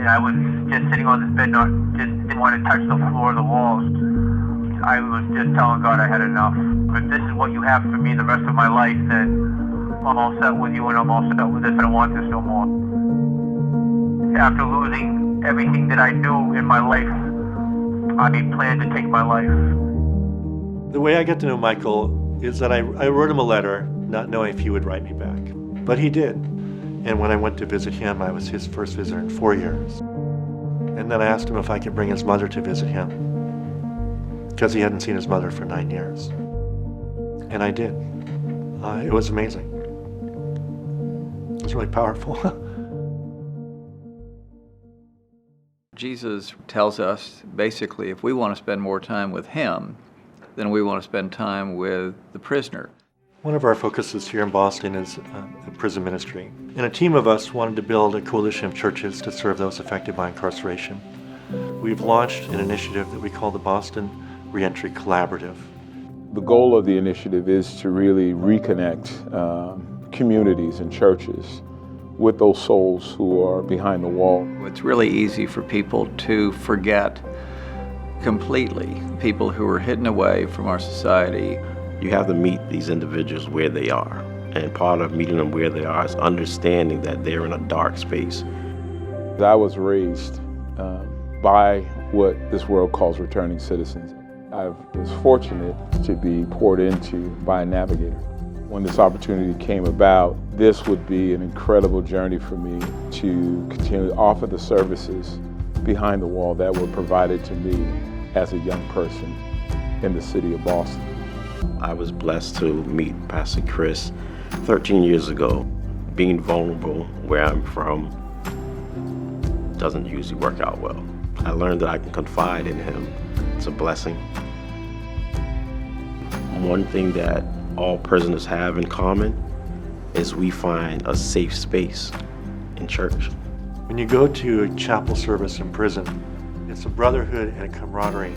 and I was just sitting on this bed, didn't want to touch the floor or the walls. I was just telling God I had enough. If this is what you have for me the rest of my life, then I'm all set with you and I'm all set with this. I don't want this no more. After losing everything that I knew in my life, I planned to take my life. The way I got to know Michael is that I wrote him a letter, not knowing if he would write me back. But he did. And when I went to visit him, I was his first visitor in 4 years. And then I asked him if I could bring his mother to visit him, because he hadn't seen his mother for 9 years. And I did. It was amazing. It was really powerful. Jesus tells us, basically, if we want to spend more time with him, then we want to spend time with the prisoner. One of our focuses here in Boston is prison ministry. And a team of us wanted to build a coalition of churches to serve those affected by incarceration. We've launched an initiative that we call the Boston Reentry Collaborative. The goal of the initiative is to really reconnect communities and churches with those souls who are behind the wall. It's really easy for people to forget completely people who are hidden away from our society. You have to meet these individuals where they are. And part of meeting them where they are is understanding that they're in a dark space. I was raised by what this world calls returning citizens. I was fortunate to be poured into by a Navigator. When this opportunity came about, this would be an incredible journey for me to continue to offer the services behind the wall that were provided to me as a young person in the city of Boston. I was blessed to meet Pastor Chris 13 years ago. Being vulnerable where I'm from doesn't usually work out well. I learned that I can confide in him. It's a blessing. One thing that all prisoners have in common is we find a safe space in church. When you go to a chapel service in prison, it's a brotherhood and a camaraderie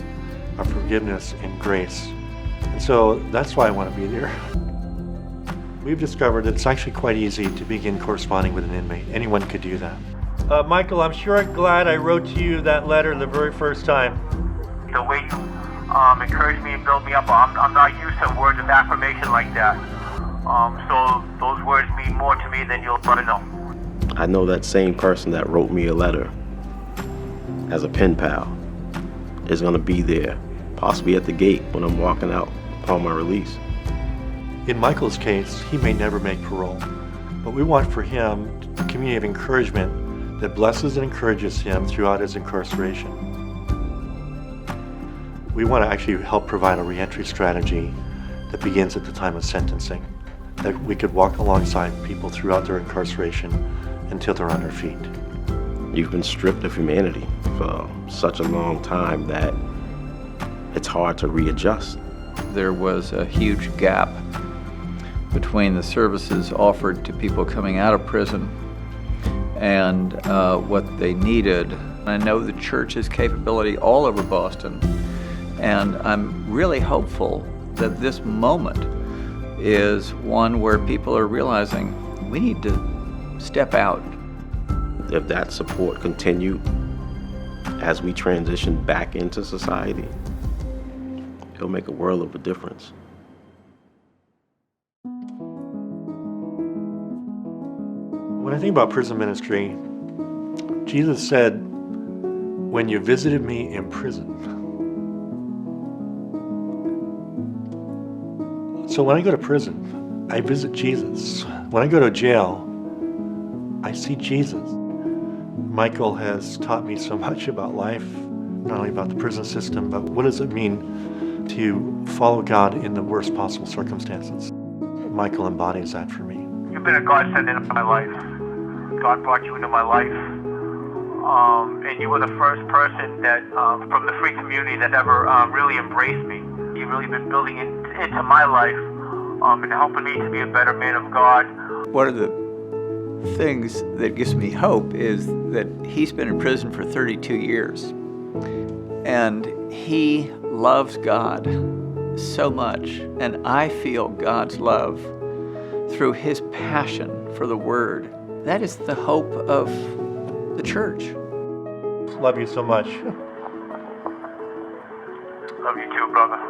of forgiveness and grace. And so that's why I want to be there. We've discovered it's actually quite easy to begin corresponding with an inmate. Anyone could do that. Michael, I'm sure glad I wrote to you that letter the very first time. The way you encouraged me and built me up, I'm not used to words of affirmation like that. So those words mean more to me than you'll ever know. I know that same person that wrote me a letter as a pen pal is going to be there, possibly at the gate when I'm walking out upon my release. In Michael's case, he may never make parole, but we want for him a community of encouragement that blesses and encourages him throughout his incarceration. We want to actually help provide a reentry strategy that begins at the time of sentencing, that we could walk alongside people throughout their incarceration until they're on their feet. You've been stripped of humanity for such a long time that it's hard to readjust. There was a huge gap between the services offered to people coming out of prison and what they needed. I know the church's capability all over Boston, and I'm really hopeful that this moment is one where people are realizing we need to step out. If that support continued as we transition back into society, it'll make a world of a difference. When I think about prison ministry, Jesus said, "When you visited me in prison." So when I go to prison, I visit Jesus. When I go to jail, I see Jesus. Michael has taught me so much about life, not only about the prison system, but what does it mean to follow God in the worst possible circumstances. Michael embodies that for me. You've been a godsend in my life. God brought you into my life. And you were the first person that, from the free community that ever really embraced me. You've really been building into my life and helping me to be a better man of God. One of the things that gives me hope is that he's been in prison for 32 years. And he loves God so much. And I feel God's love through his passion for the Word. That is the hope of the church. love you so much. Love you too, brother.